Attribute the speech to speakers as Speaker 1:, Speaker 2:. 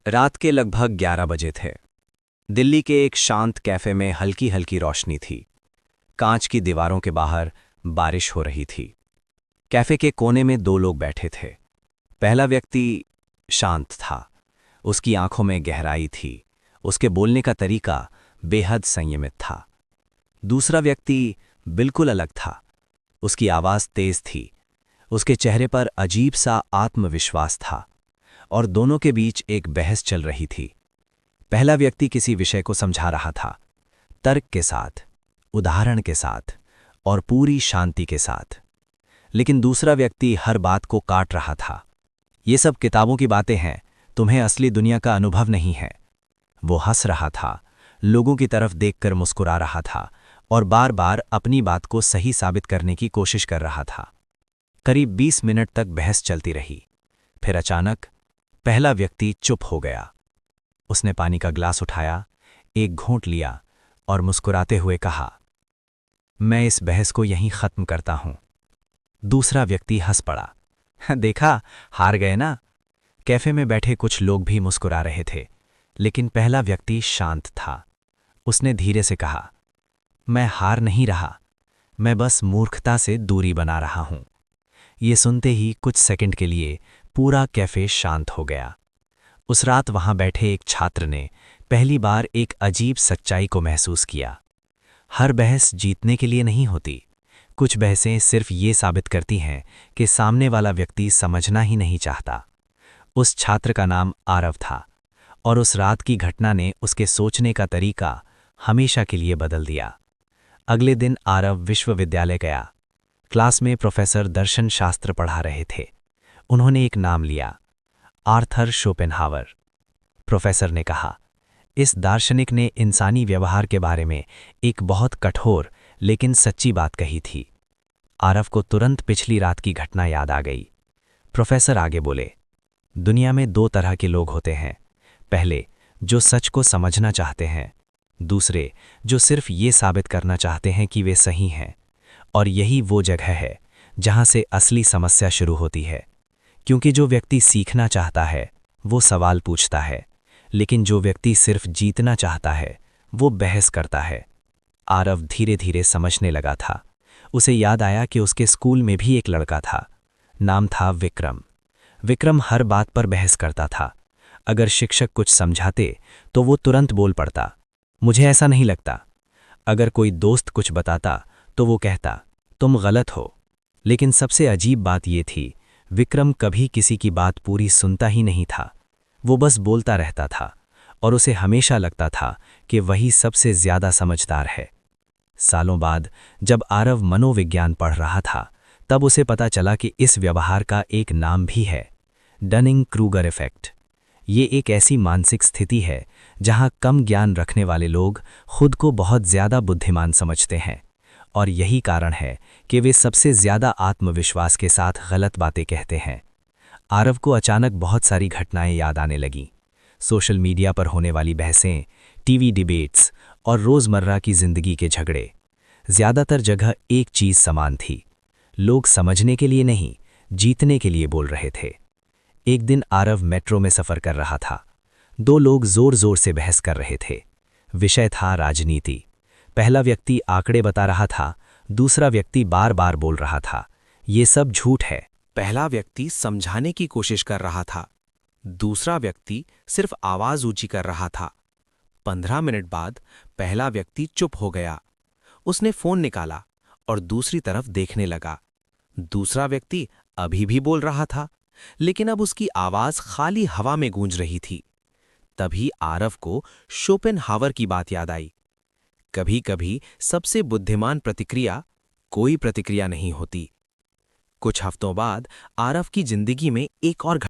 Speaker 1: रात के लगभग 11 बजे थे। दिल्ली के एक शांत कैफे में हल्की हल्की रोशनी थी। कांच की दीवारों के बाहर बारिश हो रही थी। कैफे के कोने में दो लोग बैठे थे। पहला व्यक्ति शांत था। उसकी आंखों में गहराई थी। उसके बोलने का तरीका बेहद संयमित था। दूसरा व्यक्ति बिल्कुल अलग था। उसकी आवाज तेज थी। उसके चेहरे पर अजीब सा आत्मविश्वास था और दोनों के बीच एक बहस चल रही थी। पहला व्यक्ति किसी विषय को समझा रहा था, तर्क के साथ, उदाहरण के साथ और पूरी शांति के साथ। लेकिन दूसरा व्यक्ति हर बात को काट रहा था। ये सब किताबों की बातें हैं, तुम्हें असली दुनिया का अनुभव नहीं है। वो हंस रहा था, लोगों की तरफ देखकर मुस्कुरा रहा था और बार बार अपनी बात को सही साबित करने की कोशिश कर रहा था। करीब 20 मिनट तक बहस चलती रही। फिर अचानक पहला व्यक्ति चुप हो गया। उसने पानी का ग्लास उठाया, एक घूंट लिया और मुस्कुराते हुए कहा, मैं इस बहस को यहीं खत्म करता हूं। दूसरा व्यक्ति हंस पड़ा। देखा, हार गए ना। कैफे में बैठे कुछ लोग भी मुस्कुरा रहे थे, लेकिन पहला व्यक्ति शांत था। उसने धीरे से कहा, मैं हार नहीं रहा, मैं बस मूर्खता से दूरी बना रहा हूं। ये सुनते ही कुछ सेकंड के लिए पूरा कैफे शांत हो गया। उस रात वहां बैठे एक छात्र ने पहली बार एक अजीब सच्चाई को महसूस किया। हर बहस जीतने के लिए नहीं होती। कुछ बहसें सिर्फ ये साबित करती हैं कि सामने वाला व्यक्ति समझना ही नहीं चाहता। उस छात्र का नाम आरव था और उस रात की घटना ने उसके सोचने का तरीका हमेशा के लिए बदल दिया। अगले दिन आरव विश्वविद्यालय गया। क्लास में प्रोफेसर दर्शन शास्त्र पढ़ा रहे थे। उन्होंने एक नाम लिया, आर्थर शोपेनहावर। प्रोफेसर ने कहा, इस दार्शनिक ने इंसानी व्यवहार के बारे में एक बहुत कठोर लेकिन सच्ची बात कही थी। आरव को तुरंत पिछली रात की घटना याद आ गई। प्रोफेसर आगे बोले, दुनिया में दो तरह के लोग होते हैं। पहले, जो सच को समझना चाहते हैं। दूसरे, जो सिर्फ ये साबित करना चाहते हैं कि वे सही हैं। और यही वो जगह है जहां से असली समस्या शुरू होती है। क्योंकि जो व्यक्ति सीखना चाहता है वो सवाल पूछता है, लेकिन जो व्यक्ति सिर्फ जीतना चाहता है वो बहस करता है। आरव धीरे धीरे समझने लगा था। उसे याद आया कि उसके स्कूल में भी एक लड़का था। नाम था विक्रम। विक्रम हर बात पर बहस करता था। अगर शिक्षक कुछ समझाते तो वो तुरंत बोल पड़ता, मुझे ऐसा नहीं लगता। अगर कोई दोस्त कुछ बताता तो वो कहता, तुम गलत हो। लेकिन सबसे अजीब बात ये थी, विक्रम कभी किसी की बात पूरी सुनता ही नहीं था। वो बस बोलता रहता था और उसे हमेशा लगता था कि वही सबसे ज्यादा समझदार है। सालों बाद जब आरव मनोविज्ञान पढ़ रहा था, तब उसे पता चला कि इस व्यवहार का एक नाम भी है, डनिंग क्रूगर इफेक्ट। ये एक ऐसी मानसिक स्थिति है जहां कम ज्ञान रखने वाले लोग खुद को बहुत ज्यादा बुद्धिमान समझते हैं और यही कारण है कि वे सबसे ज्यादा आत्मविश्वास के साथ गलत बातें कहते हैं। आरव को अचानक बहुत सारी घटनाएं याद आने लगीं। सोशल मीडिया पर होने वाली बहसें, टीवी डिबेट्स और रोजमर्रा की जिंदगी के झगड़े। ज्यादातर जगह एक चीज समान थी, लोग समझने के लिए नहीं, जीतने के लिए बोल रहे थे। एक दिन आरव मेट्रो में सफर कर रहा था। दो लोग जोर जोर से बहस कर रहे थे। विषय था राजनीति। पहला व्यक्ति आंकड़े बता रहा था, दूसरा व्यक्ति बार बार बोल रहा था, ये सब झूठ है।
Speaker 2: पहला व्यक्ति समझाने की कोशिश कर रहा था, दूसरा व्यक्ति सिर्फ आवाज ऊंची कर रहा था। 15 मिनट बाद पहला व्यक्ति चुप हो गया। उसने फोन निकाला और दूसरी तरफ देखने लगा। दूसरा व्यक्ति अभी भी बोल रहा था, लेकिन अब उसकी आवाज खाली हवा में गूंज रही थी। तभी आरव को शोपेनहावर की बात याद आई, कभी कभी सबसे बुद्धिमान प्रतिक्रिया कोई प्रतिक्रिया नहीं होती। कुछ हफ्तों बाद आरव की जिंदगी में एक और